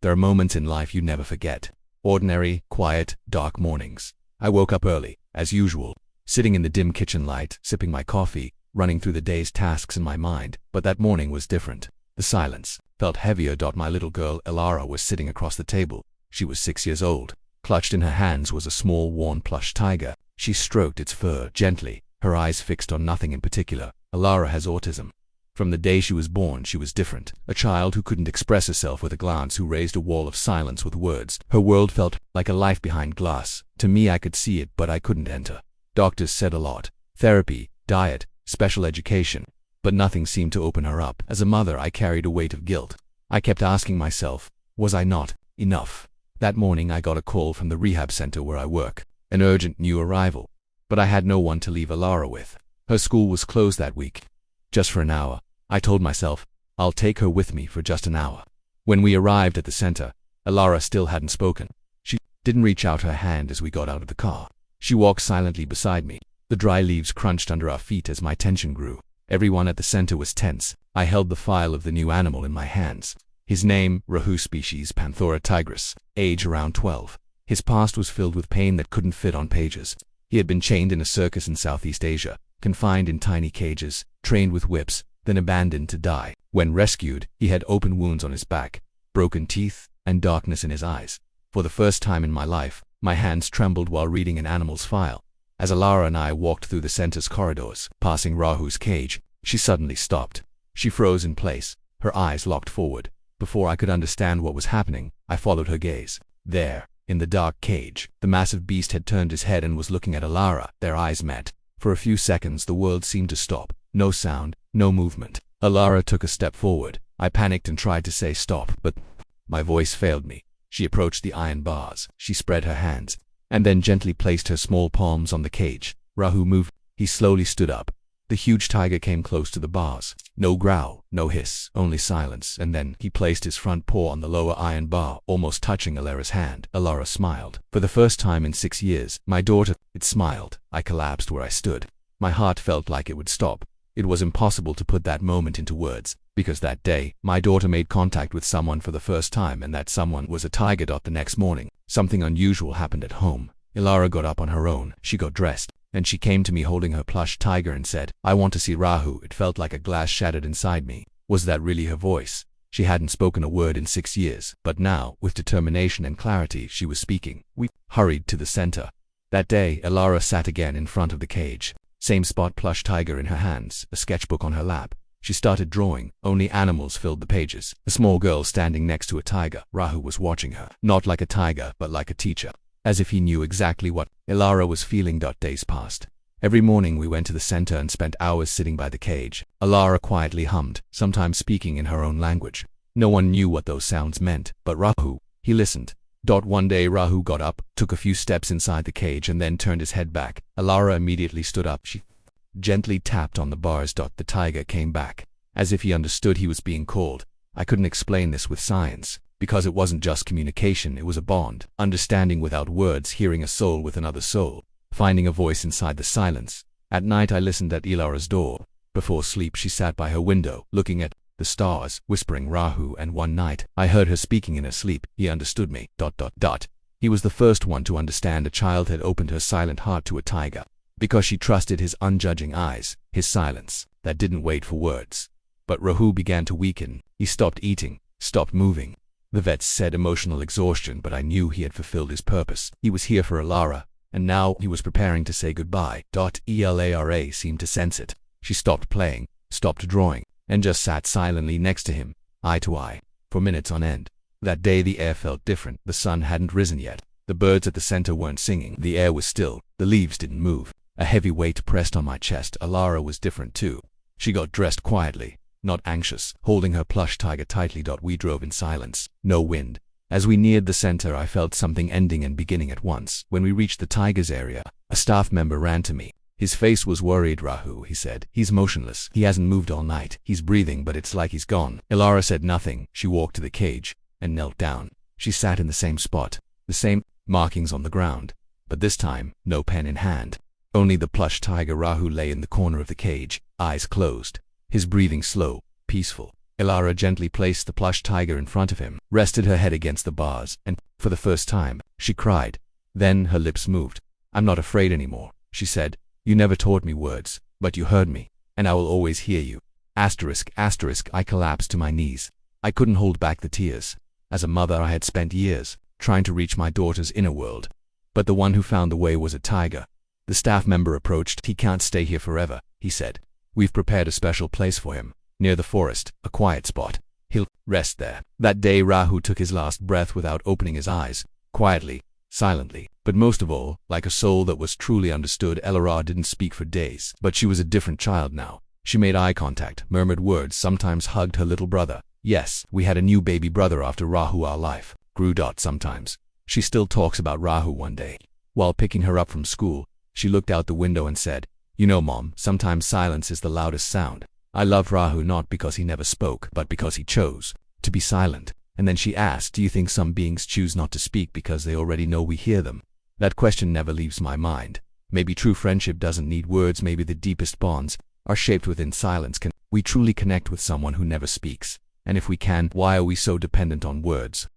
There are moments in life you never forget. Ordinary, quiet, dark mornings. I woke up early, as usual, sitting in the dim kitchen light, sipping my coffee, running through the day's tasks in my mind, but that morning was different. The silence felt heavier. My little girl, Elara, was sitting across the table. She was 6 years old. Clutched in her hands was a small, worn plush tiger. She stroked its fur gently, her eyes fixed on nothing in particular. Elara has autism. From the day she was born, she was different. A child who couldn't express herself with a glance, who raised a wall of silence with words. Her world felt like a life behind glass. To me, I could see it, but I couldn't enter. Doctors said a lot. Therapy, diet, special education. But nothing seemed to open her up. As a mother, I carried a weight of guilt. I kept asking myself, was I not enough? That morning, I got a call from the rehab center where I work. An urgent new arrival. But I had no one to leave Elara with. Her school was closed that week. Just for an hour. I told myself, I'll take her with me for just an hour. When we arrived at the center, Elara still hadn't spoken. She didn't reach out her hand as we got out of the car. She walked silently beside me. The dry leaves crunched under our feet as my tension grew. Everyone at the center was tense. I held the file of the new animal in my hands. His name, Rahu, species Panthera tigris, age around 12. His past was filled with pain that couldn't fit on pages. He had been chained in a circus in Southeast Asia, confined in tiny cages, trained with whips, then abandoned to die. When rescued, he had open wounds on his back, broken teeth, and darkness in his eyes. For the first time in my life, my hands trembled while reading an animal's file. As Elara and I walked through the center's corridors, passing Rahu's cage, she suddenly stopped. She froze in place, her eyes locked forward. Before I could understand what was happening, I followed her gaze. There, in the dark cage, the massive beast had turned his head and was looking at Elara. Their eyes met. For a few seconds, the world seemed to stop. No sound, no movement. Elara took a step forward. I panicked and tried to say stop, but my voice failed me. She approached the iron bars. She spread her hands, and then gently placed her small palms on the cage. Rahu moved. He slowly stood up. The huge tiger came close to the bars. No growl, no hiss, only silence, and then he placed his front paw on the lower iron bar, almost touching Elara's hand. Elara smiled. For the first time in 6 years, my daughter, it smiled. I collapsed where I stood. My heart felt like it would stop. It was impossible to put that moment into words, because that day, my daughter made contact with someone for the first time, and that someone was a tiger. The next morning, something unusual happened at home. Elara got up on her own. She got dressed, and she came to me holding her plush tiger and said, "I want to see Rahu." It felt like a glass shattered inside me. Was that really her voice? She hadn't spoken a word in 6 years, but now, with determination and clarity, she was speaking. We hurried to the center. That day, Elara sat again in front of the cage. Same spot, plush tiger in her hands, a sketchbook on her lap. She started drawing. Only animals filled the pages. A small girl standing next to a tiger. Rahu was watching her. Not like a tiger, but like a teacher. As if he knew exactly what Elara was feeling. Days passed. Every morning we went to the center and spent hours sitting by the cage. Elara quietly hummed, sometimes speaking in her own language. No one knew what those sounds meant, but Rahu, he listened. One day Rahu got up, took a few steps inside the cage, and then turned his head back. Elara immediately stood up. She gently tapped on the bars. The tiger came back, as if he understood he was being called. I couldn't explain this with science, because it wasn't just communication, it was a bond. Understanding without words, hearing a soul with another soul, finding a voice inside the silence. At night I listened at Elara's door. Before sleep she sat by her window, looking at the stars, whispering Rahu, and one night, I heard her speaking in her sleep. He understood me. He was the first one to understand. A child had opened her silent heart to a tiger, because she trusted his unjudging eyes, his silence, that didn't wait for words. But Rahu began to weaken. He stopped eating, stopped moving. The vets said emotional exhaustion, but I knew he had fulfilled his purpose. He was here for Elara, and now he was preparing to say goodbye. Elara seemed to sense it. She stopped playing, stopped drawing, and just sat silently next to him, eye to eye, for minutes on end. That day the air felt different. The sun hadn't risen yet. The birds at the center weren't singing. The air was still. The leaves didn't move. A heavy weight pressed on my chest. Elara was different too. She got dressed quietly, not anxious, holding her plush tiger tightly. We drove in silence. No wind. As we neared the center, I felt something ending and beginning at once. When we reached the tiger's area, a staff member ran to me. His face was worried. "Rahu," he said. "He's motionless. He hasn't moved all night. He's breathing, but it's like he's gone." Elara said nothing. She walked to the cage and knelt down. She sat in the same spot, the same markings on the ground, but this time, no pen in hand. Only the plush tiger. Rahu lay in the corner of the cage, eyes closed, his breathing slow, peaceful. Elara gently placed the plush tiger in front of him, rested her head against the bars, and, for the first time, she cried. Then her lips moved. I'm not afraid anymore, she said. You never taught me words, but you heard me, and I will always hear you. Asterisk, asterisk, I collapsed to my knees. I couldn't hold back the tears. As a mother, I had spent years trying to reach my daughter's inner world. But the one who found the way was a tiger. The staff member approached. He can't stay here forever, he said. We've prepared a special place for him, near the forest, a quiet spot. He'll rest there. That day Rahu took his last breath without opening his eyes, quietly, silently. But most of all, like a soul that was truly understood, Elara didn't speak for days. But she was a different child now. She made eye contact, murmured words, sometimes hugged her little brother. Yes, we had a new baby brother after Rahu. Our life grew. Sometimes. She still talks about Rahu. One day, while picking her up from school, she looked out the window and said, You know, Mom, sometimes silence is the loudest sound. I love Rahu not because he never spoke, but because he chose to be silent. And then she asked, Do you think some beings choose not to speak because they already know we hear them? That question never leaves my mind. Maybe true friendship doesn't need words. Maybe the deepest bonds are shaped within silence. Can we truly connect with someone who never speaks? And if we can, why are we so dependent on words?